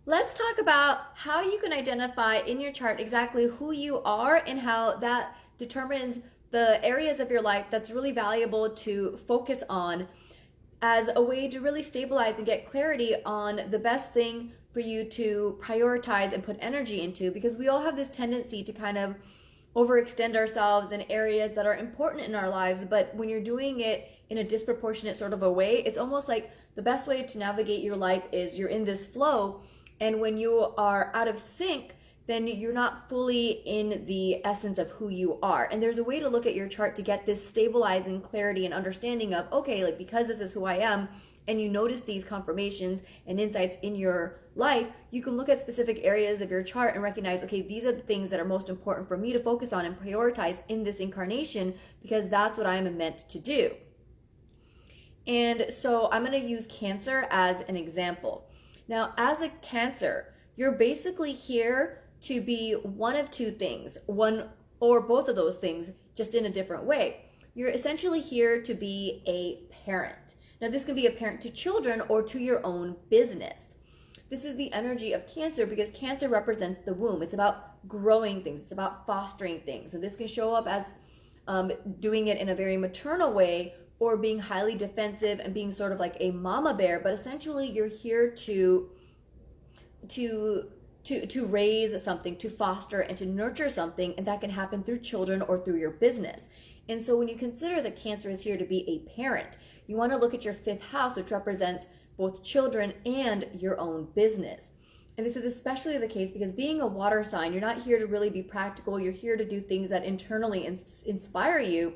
let's talk about how you can identify in your chart exactly who you are and how that determines the areas of your life that's really valuable to focus on as a way to really stabilize and get clarity on the best thing for you to prioritize and put energy into, because we all have this tendency to kind of overextend ourselves in areas that are important in our lives, but when you're doing it in a disproportionate sort of a way, it's almost like the best way to navigate your life is you're in this flow, and when you are out of sync, then you're not fully in the essence of who you are. And there's a way to look at your chart to get this stabilizing clarity and understanding of, okay, like because this is who I am, and you notice these confirmations and insights in your life, you can look at specific areas of your chart and recognize, okay, these are the things that are most important for me to focus on and prioritize in this incarnation, because that's what I am meant to do. And so I'm going to use Cancer as an example. Now, as a Cancer, you're basically here to be one of two things, one or both of those things, just in a different way. You're essentially here to be a parent. Now, this can be a parent to children or to your own business. This is the energy of Cancer because Cancer represents the womb. It's about growing things. It's about fostering things. And this can show up as doing it in a very maternal way, or being highly defensive and being sort of like a mama bear. But essentially, you're here to raise something, to foster and to nurture something, and that can happen through children or through your business. And so when you consider that Cancer is here to be a parent, you want to look at your fifth house, which represents both children and your own business. And this is especially the case because being a water sign, you're not here to really be practical. You're here to do things that internally inspire you.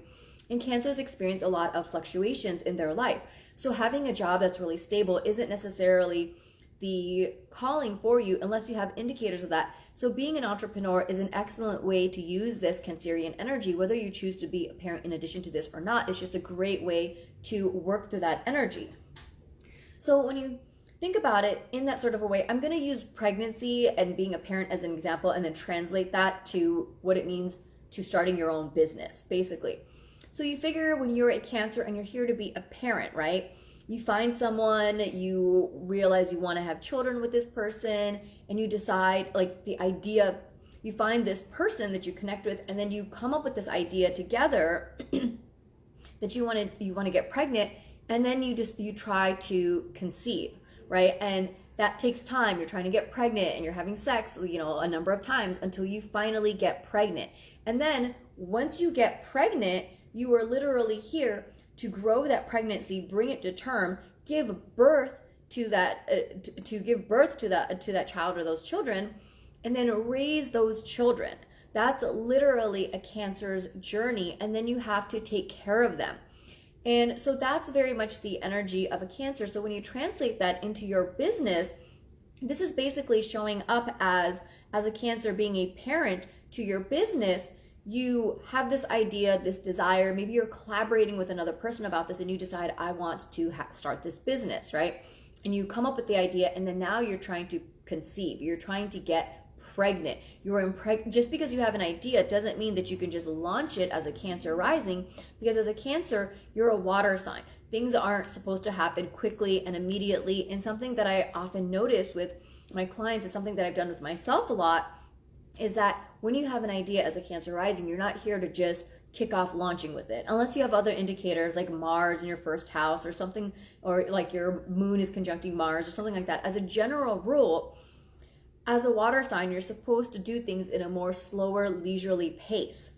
And Cancers experience a lot of fluctuations in their life. So having a job that's really stable isn't necessarily the calling for you unless you have indicators of that. So being an entrepreneur is an excellent way to use this Cancerian energy. Whether you choose to be a parent in addition to this or not, it's just a great way to work through that energy. So when you think about it in that sort of a way, I'm going to use pregnancy and being a parent as an example and then translate that to what it means to starting your own business, basically. So you figure when you're a Cancer and you're here to be a parent, right? You find someone, you realize you want to have children with this person, and you decide, like, the idea, you find this person that you connect with, and then you come up with this idea together that you want to get pregnant, and then you try to conceive, right? And that takes time. You're trying to get pregnant and you're having sex, a number of times until you finally get pregnant. And then once you get pregnant, you are literally here to grow that pregnancy, bring it to term, give birth to that child or those children, and then raise those children. That's literally a Cancer's journey, and then you have to take care of them. And so that's very much the energy of a Cancer. So when you translate that into your business, this is basically showing up as a Cancer being a parent to your business. You have this idea, this desire, maybe you're collaborating with another person about this and you decide, I want to start this business, right? And you come up with the idea, and then now you're trying to conceive, you're trying to get pregnant. Just because you have an idea doesn't mean that you can just launch it as a Cancer rising, because as a Cancer, you're a water sign. Things aren't supposed to happen quickly and immediately. And something that I often notice with my clients is something that I've done with myself a lot, is that when you have an idea as a Cancer rising, you're not here to just kick off launching with it, unless you have other indicators like Mars in your first house or something, or like your moon is conjuncting Mars or something like that. As a general rule, as a water sign, you're supposed to do things in a more slower, leisurely pace.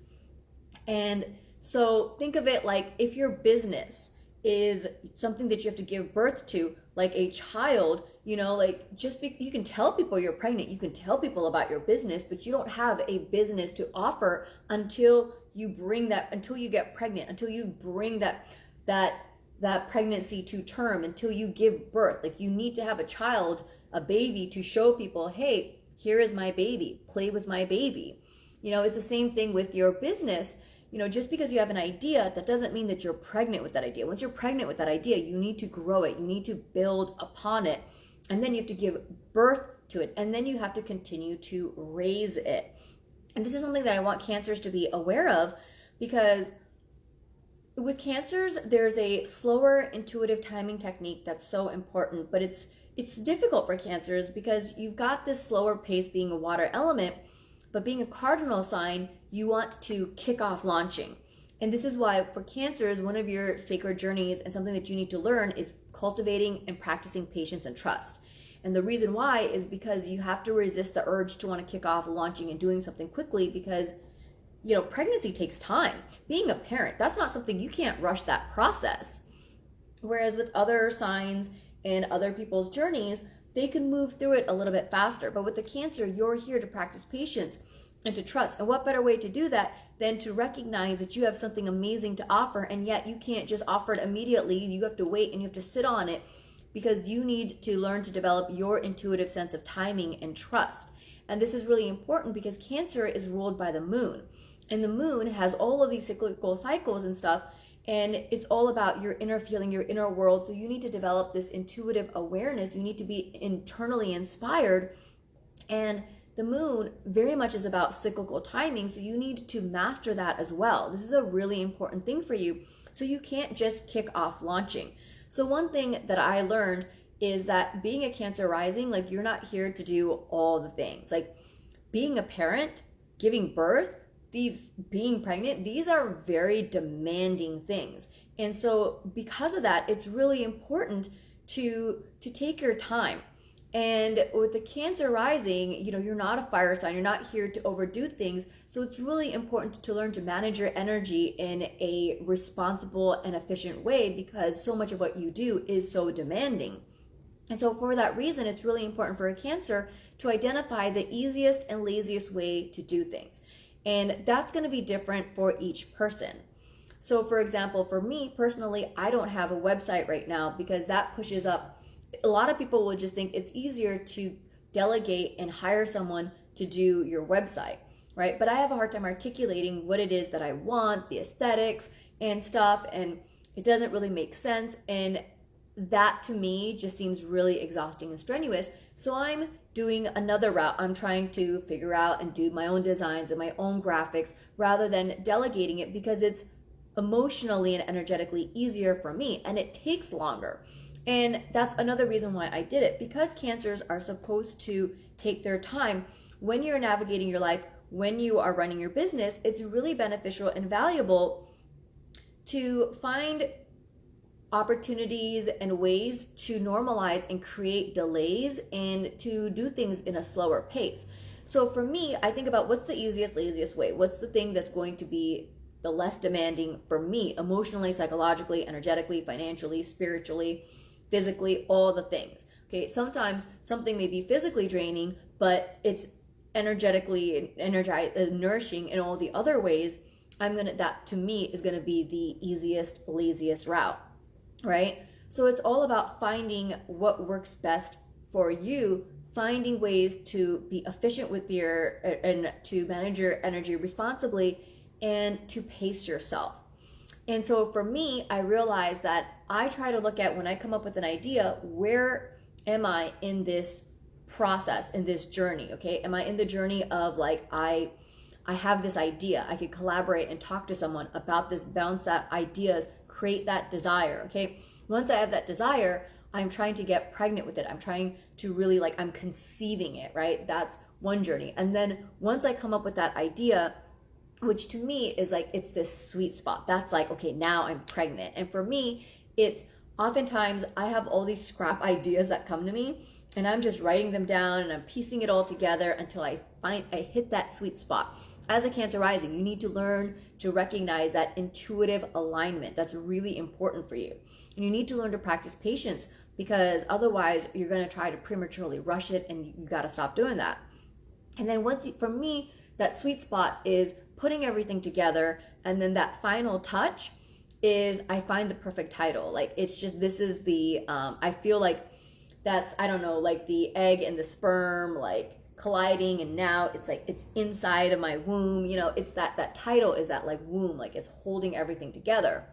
And so think of it like if your business is something that you have to give birth to, like a child, you can tell people you're pregnant, you can tell people about your business, but you don't have a business to offer until you get pregnant, until you bring that pregnancy to term, until you give birth. Like, you need to have a baby to show people, hey, here is my baby, play with my baby. It's the same thing with your business. Just because you have an idea, that doesn't mean that you're pregnant with that idea. Once you're pregnant with that idea, you need to grow it. You need to build upon it. And then you have to give birth to it. And then you have to continue to raise it. And this is something that I want Cancers to be aware of, because with Cancers, there's a slower intuitive timing technique that's so important, but it's it's difficult for Cancers because you've got this slower pace being a water element, but being a cardinal sign, you want to kick off launching. And this is why for Cancers, one of your sacred journeys and something that you need to learn is cultivating and practicing patience and trust. And the reason why is because you have to resist the urge to want to kick off launching and doing something quickly because, pregnancy takes time. Being a parent, that's not something you can't rush that process. Whereas with other signs and other people's journeys, they can move through it a little bit faster. But with the Cancer, you're here to practice patience and to trust. And what better way to do that than to recognize that you have something amazing to offer, and yet you can't just offer it immediately. You have to wait and you have to sit on it because you need to learn to develop your intuitive sense of timing and trust. And this is really important because Cancer is ruled by the moon. And the moon has all of these cyclical cycles and stuff. And it's all about your inner feeling, your inner world. So you need to develop this intuitive awareness. You need to be internally inspired. And the moon very much is about cyclical timing. So you need to master that as well. This is a really important thing for you. So you can't just kick off launching. So one thing that I learned is that being a Cancer rising, like you're not here to do all the things. Like being a parent, giving birth, being pregnant, these are very demanding things. And so because of that, it's really important to take your time. And with the Cancer rising, you're not a fire sign. You're not here to overdo things. So it's really important to learn to manage your energy in a responsible and efficient way because so much of what you do is so demanding. And so for that reason, it's really important for a Cancer to identify the easiest and laziest way to do things. And that's going to be different for each person. So for example, for me personally, I don't have a website right now because that pushes up. A lot of people will just think it's easier to delegate and hire someone to do your website, right? But I have a hard time articulating what it is that I want, the aesthetics and stuff, and it doesn't really make sense. And that to me just seems really exhausting and strenuous. So I'm doing another route. I'm trying to figure out and do my own designs and my own graphics rather than delegating it because it's emotionally and energetically easier for me and it takes longer. And that's another reason why I did it, because Cancers are supposed to take their time. When you're navigating your life, when you are running your business, it's really beneficial and valuable to find opportunities and ways to normalize and create delays and to do things in a slower pace. So for me, I think about what's the easiest, laziest way? What's the thing that's going to be the less demanding for me emotionally, psychologically, energetically, financially, spiritually, physically, all the things. Okay, sometimes something may be physically draining, but it's energetically nourishing in all the other ways. That to me is gonna be the easiest, laziest route, right? So it's all about finding what works best for you, finding ways to be efficient with and to manage your energy responsibly and to pace yourself. And so for me, I realized that I try to look at when I come up with an idea, where am I in this process, in this journey, okay? Am I in the journey of like, I have this idea, I could collaborate and talk to someone about this, bounce that ideas, create that desire, okay? Once I have that desire, I'm trying to get pregnant with it. I'm trying to really I'm conceiving it, right? That's one journey. And then once I come up with that idea, which to me is it's this sweet spot. That's okay, now I'm pregnant. And for me, it's oftentimes I have all these scrap ideas that come to me and I'm just writing them down and I'm piecing it all together until I hit that sweet spot. As a Cancer rising, you need to learn to recognize that intuitive alignment. That's really important for you. And you need to learn to practice patience because otherwise you're going to try to prematurely rush it and you got to stop doing that. And then for me, that sweet spot is putting everything together, and then that final touch is I find the perfect title. It's just, this is the, I feel that's, I don't know, the egg and the sperm, colliding, and now it's it's inside of my womb, it's that title is that womb, it's holding everything together.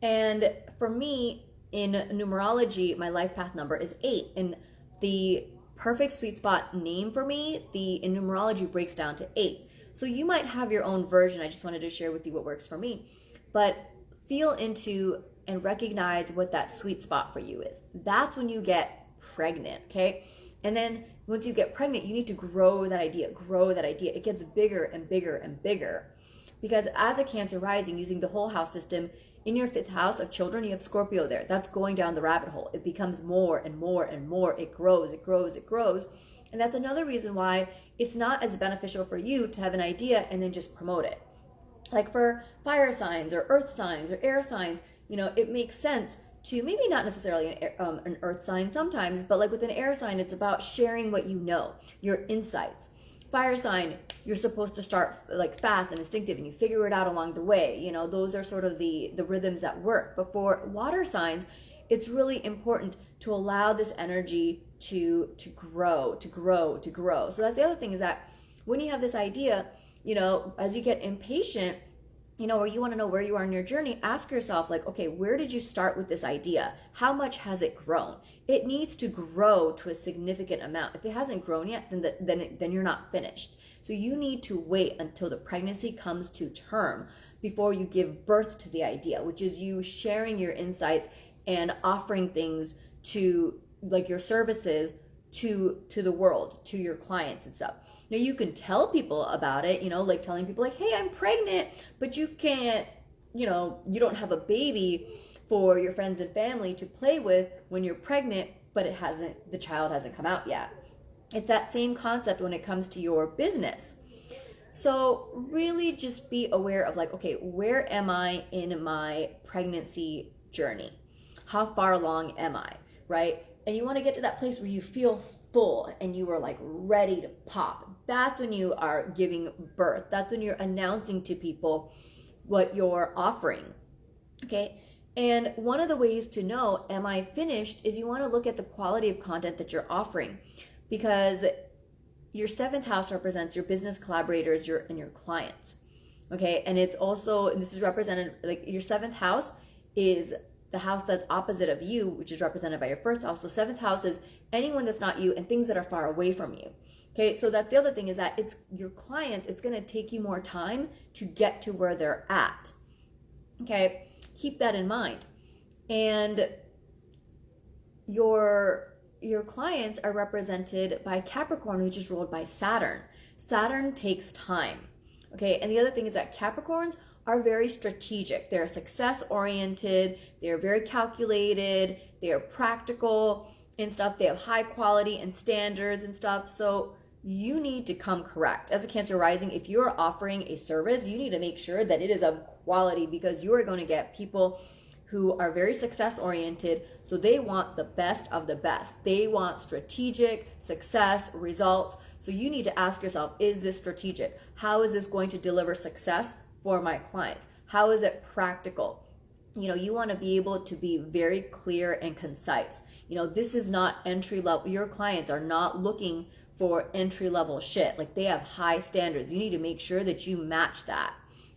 And for me, in numerology, my life path number is 8, and the perfect sweet spot name for me, in numerology breaks down to 8. So you might have your own version. I just wanted to share with you what works for me. But feel into and recognize what that sweet spot for you is. That's when you get pregnant, okay? And then once you get pregnant, you need to grow that idea. It gets bigger and bigger and bigger. Because as a Cancer rising, using the whole house system, in your 5th house of children, you have Scorpio there. That's going down the rabbit hole. It becomes more and more and more. It grows. And that's another reason why it's not as beneficial for you to have an idea and then just promote it. Like for fire signs or earth signs or air signs, it makes sense to, maybe not necessarily an earth sign sometimes, but like with an air sign, it's about sharing what you know, your insights. Fire sign, you're supposed to start like fast and instinctive and you figure it out along the way. Those are sort of the rhythms that work. But for water signs, it's really important to allow this energy to grow. So that's the other thing, is that when you have this idea, as you get impatient, or you want to know where you are in your journey, ask yourself, like, okay, where did you start with this idea? How much has it grown? It needs to grow to a significant amount. If it hasn't grown yet, then you're not finished. So you need to wait until the pregnancy comes to term before you give birth to the idea, which is you sharing your insights and offering things to, like, your services to the world, to your clients and stuff. Now you can tell people about it, like telling people like, hey, I'm pregnant, but you can't, you don't have a baby for your friends and family to play with when you're pregnant, but the child hasn't come out yet. It's that same concept when it comes to your business. So really just be aware of like, okay, where am I in my pregnancy journey? How far along am I, right? And you want to get to that place where you feel full and you are like ready to pop. That's when you are giving birth. That's when you're announcing to people what you're offering. Okay. And one of the ways to know, am I finished, is you want to look at the quality of content that you're offering, because your 7th house represents your business collaborators, and your clients. Okay. And it's also, and this is represented, like your 7th house is the house that's opposite of you, which is represented by your 1st house. So 7th house is anyone that's not you and things that are far away from you. Okay, so that's the other thing, is that it's your clients, it's going to take you more time to get to where they're at. Okay, keep that in mind. And your clients are represented by Capricorn, which is ruled by Saturn. Saturn takes time. Okay, and the other thing is that Capricorns are very strategic. They're success oriented. They're very calculated. They are practical and stuff. They have high quality and standards and stuff. So you need to come correct. As a Cancer rising, if you're offering a service, you need to make sure that it is of quality, because you are going to get people who are very success oriented. So they want the best of the best. They want strategic success results. So you need to ask yourself, is this strategic? How is this going to deliver success for my clients? How is it practical? You want to be able to be very clear and concise. This is not entry level. Your clients are not looking for entry level shit. Like, they have high standards. You need to make sure that you match that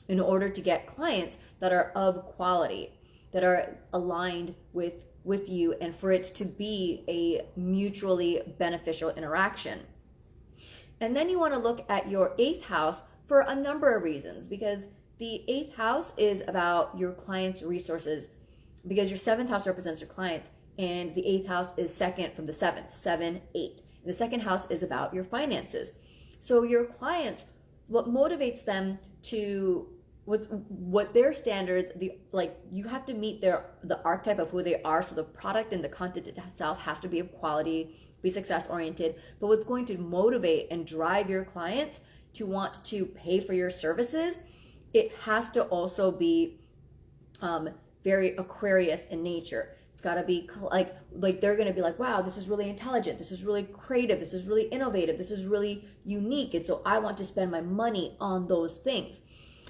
in order to get clients that are of quality, that are aligned with you, and for it to be a mutually beneficial interaction. And then you want to look at your 8th house for a number of reasons, because the 8th house is about your clients' resources, because your 7th house represents your clients, and the 8th house is second from the 7th, 7, 8. And the 2nd house is about your finances. So your clients, what motivates them to, what their standards, you have to meet the archetype of who they are. So the product and the content itself has to be of quality, be success oriented. But what's going to motivate and drive your clients to want to pay for your services, it has to also be very Aquarius in nature. It's got to be like they're going to be like, wow, this is really intelligent. This is really creative. This is really innovative. This is really unique. And so I want to spend my money on those things.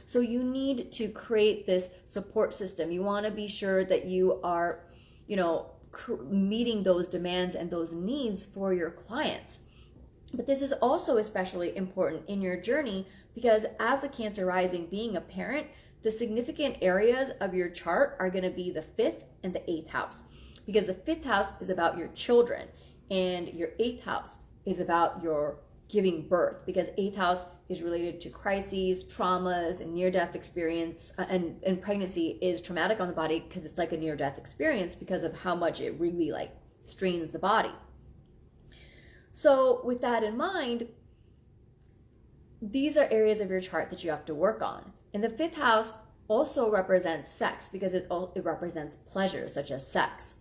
So you need to create this support system. You want to be sure that you are, meeting those demands and those needs for your clients. But this is also especially important in your journey, because as a Cancer rising, being a parent, the significant areas of your chart are going to be the 5th and the 8th house, because the 5th house is about your children and your 8th house is about your giving birth, because 8th house is related to crises, traumas, and near-death experience, and pregnancy is traumatic on the body because it's like a near-death experience because of how much it really strains the body. So with that in mind, these are areas of your chart that you have to work on. And the fifth house also represents sex because it represents pleasure, such as sex.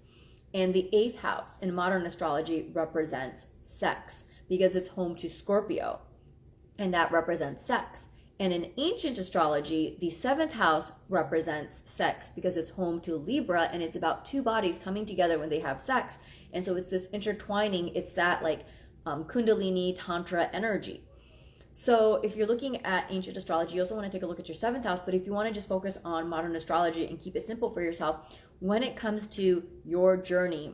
And the eighth house in modern astrology represents sex because it's home to Scorpio, and that represents sex. And in ancient astrology, the seventh house represents sex because it's home to Libra, and it's about two bodies coming together when they have sex. And so it's this intertwining, it's that like Kundalini Tantra energy. So if you're looking at ancient astrology, you also want to take a look at your seventh house. But if you want to just focus on modern astrology and keep it simple for yourself, when it comes to your journey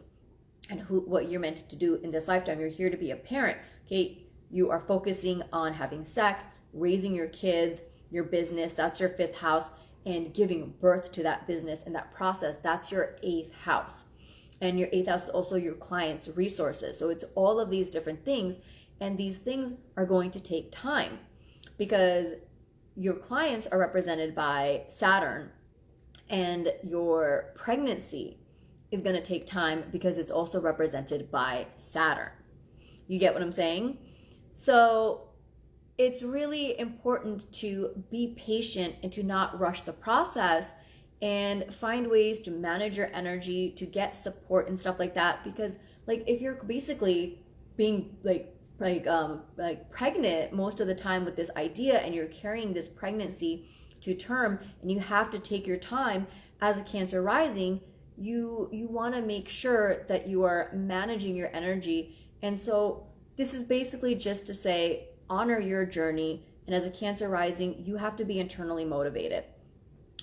and what you're meant to do in this lifetime, you're here to be a parent. Okay, you are focusing on having sex, raising your kids, your business. That's your fifth house, and giving birth to that business and that process. That's your eighth house. And your eighth house is also your clients' resources. So it's all of these different things. And these things are going to take time because your clients are represented by Saturn, and your pregnancy is going to take time because it's also represented by Saturn. You get what I'm saying? So it's really important to be patient and to not rush the process and find ways to manage your energy, to get support and stuff like that. Because like if you're basically being like pregnant most of the time with this idea, and you're carrying this pregnancy to term, and you have to take your time as a Cancer rising, you want to make sure that you are managing your energy. And so this is basically just to say, honor your journey. And as a Cancer rising, you have to be internally motivated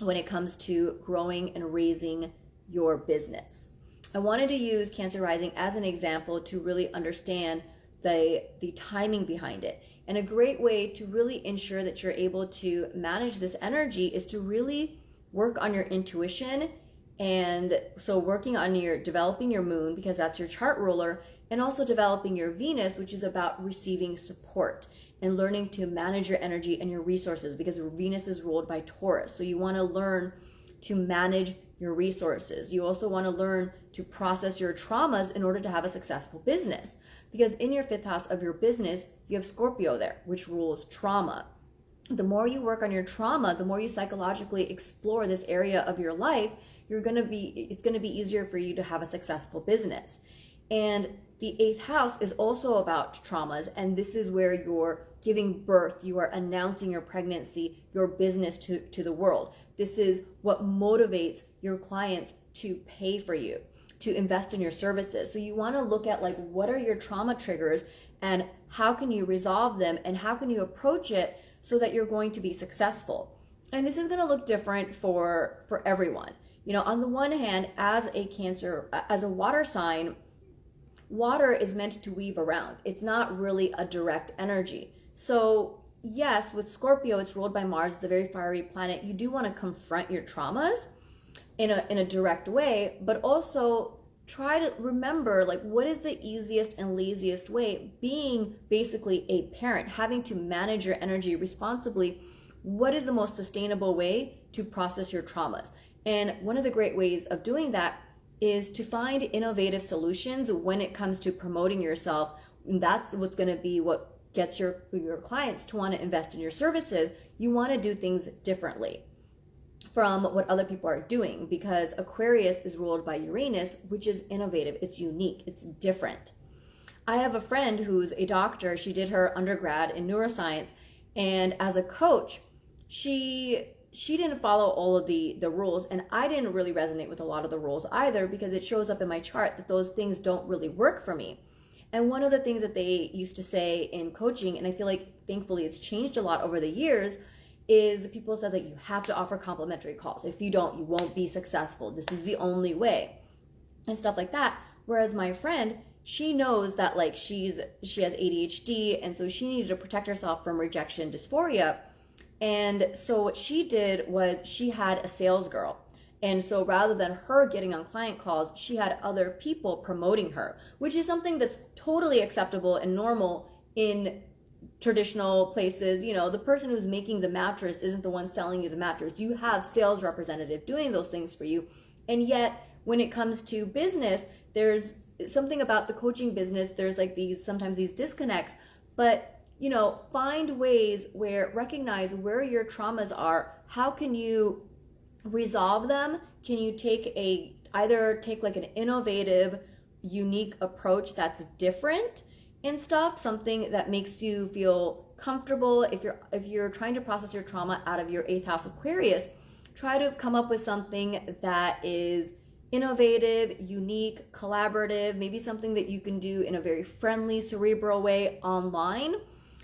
when it comes to growing and raising your business. I wanted to use Cancer rising as an example to really understand the timing behind it. And a great way to really ensure that you're able to manage this energy is to really work on your intuition. And so working on developing your moon, because that's your chart ruler, and also developing your Venus, which is about receiving support and learning to manage your energy and your resources, because Venus is ruled by Taurus. So you want to learn to manage your resources. You also want to learn to process your traumas in order to have a successful business. Because in your fifth house of your business, you have Scorpio there, which rules trauma. The more you work on your trauma, the more you psychologically explore this area of your life, it's going to be easier for you to have a successful business. And the eighth house is also about traumas, and this is where you're giving birth, you are announcing your pregnancy, your business to the world. This is what motivates your clients to pay for you, to invest in your services. So you want to look at like, what are your trauma triggers and how can you resolve them, and how can you approach it so that you're going to be successful. And this is going to look different for everyone. You know, on the one hand, as a Cancer, as a water sign, water is meant to weave around. It's not really a direct energy. So yes, with Scorpio, it's ruled by Mars. It's a very fiery planet. You do want to confront your traumas in a direct way, but also try to remember, like, what is the easiest and laziest way? Being basically a parent, having to manage your energy responsibly, what is the most sustainable way to process your traumas? And one of the great ways of doing that is to find innovative solutions when it comes to promoting yourself. And that's what's going to be what gets your clients to want to invest in your services. You want to do things differently from what other people are doing, because Aquarius is ruled by Uranus, which is innovative. It's unique. It's different. I have a friend who's a doctor. She did her undergrad in neuroscience, and as a coach, she didn't follow all of the rules, and I didn't really resonate with a lot of the rules either, because it shows up in my chart that those things don't really work for me. And one of the things that they used to say in coaching, and I feel like thankfully it's changed a lot over the years, is people said that you have to offer complimentary calls. If you don't, you won't be successful. This is the only way, and stuff like that. Whereas my friend, she knows that like she has ADHD, and so she needed to protect herself from rejection dysphoria. And so what she did was she had a sales girl. And so rather than her getting on client calls, she had other people promoting her, which is something that's totally acceptable and normal in traditional places. You know, the person who's making the mattress isn't the one selling you the mattress. You have sales representative doing those things for you. And yet when it comes to business, there's something about the coaching business, there's like sometimes these disconnects, but find ways where recognize where your traumas are. How can you resolve them? Can you either take like an innovative, unique approach that's different and stuff, something that makes you feel comfortable. If you're trying to process your trauma out of your 8th house Aquarius, try to come up with something that is innovative, unique, collaborative, maybe something that you can do in a very friendly, cerebral way online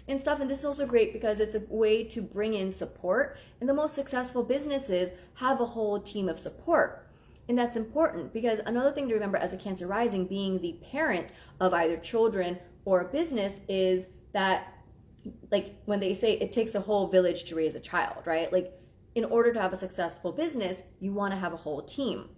and stuff. And this is also great because it's a way to bring in support. And the most successful businesses have a whole team of support. And that's important because another thing to remember as a Cancer rising, being the parent of either children or a business, is that, like, when they say it takes a whole village to raise a child, right? Like, in order to have a successful business, you want to have a whole team.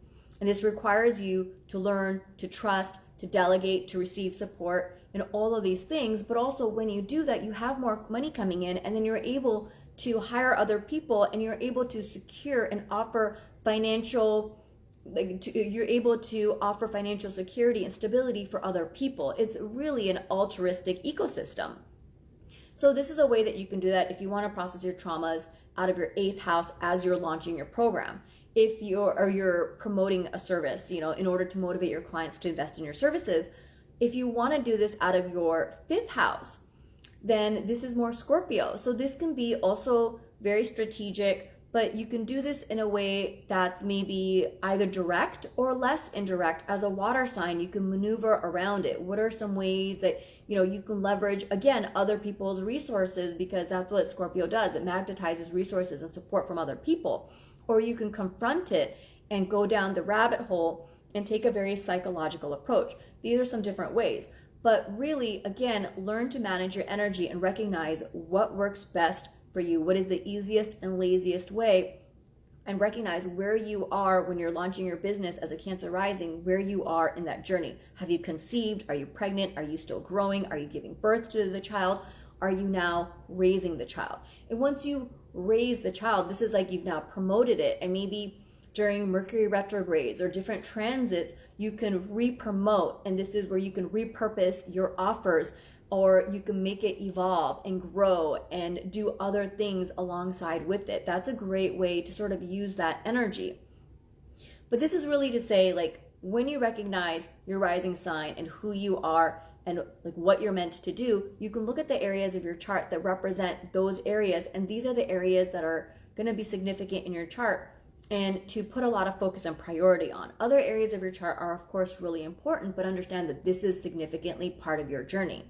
And this requires you to learn, to trust, to delegate, to receive support, and all of these things. But also when you do that, you have more money coming in, and then you're able to hire other people, and you're able to secure and offer you're able to offer financial security and stability for other people. It's really an altruistic ecosystem. So this is a way that you can do that if you want to process your traumas out of your 8th house as you're launching your program. If you're promoting a service, in order to motivate your clients to invest in your services. If you want to do this out of your 5th house, then this is more Scorpio. So this can be also very strategic, but you can do this in a way that's maybe either direct or less indirect. As a water sign, you can maneuver around it. What are some ways that you can leverage, again, other people's resources, because that's what Scorpio does. It magnetizes resources and support from other people. Or you can confront it and go down the rabbit hole and take a very psychological approach. These are some different ways. But really, again, learn to manage your energy and recognize what works best for you, what is the easiest and laziest way, and recognize where you are when you're launching your business as a Cancer rising, where you are in that journey. Have you conceived? Are you pregnant? Are you still growing? Are you giving birth to the child? Are you now raising the child? And once you raise the child, this is like you've now promoted it, and maybe during Mercury retrogrades or different transits, you can re-promote, and this is where you can repurpose your offers, or you can make it evolve and grow and do other things alongside with it. That's a great way to sort of use that energy. But this is really to say, like, when you recognize your rising sign and who you are and like what you're meant to do, you can look at the areas of your chart that represent those areas, and these are the areas that are going to be significant in your chart, and to put a lot of focus and priority on. Other areas of your chart are, of course, really important, but understand that this is significantly part of your journey.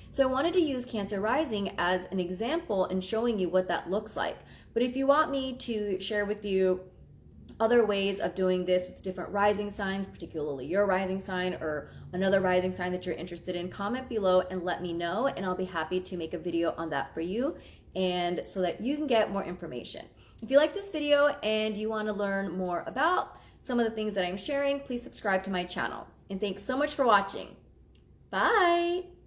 So I wanted to use Cancer rising as an example in showing you what that looks like. But if you want me to share with you other ways of doing this with different rising signs, particularly your rising sign or another rising sign that you're interested in, comment below and let me know, and I'll be happy to make a video on that for you, and so that you can get more information. If you like this video and you want to learn more about some of the things that I'm sharing, please subscribe to my channel. And thanks so much for watching. Bye!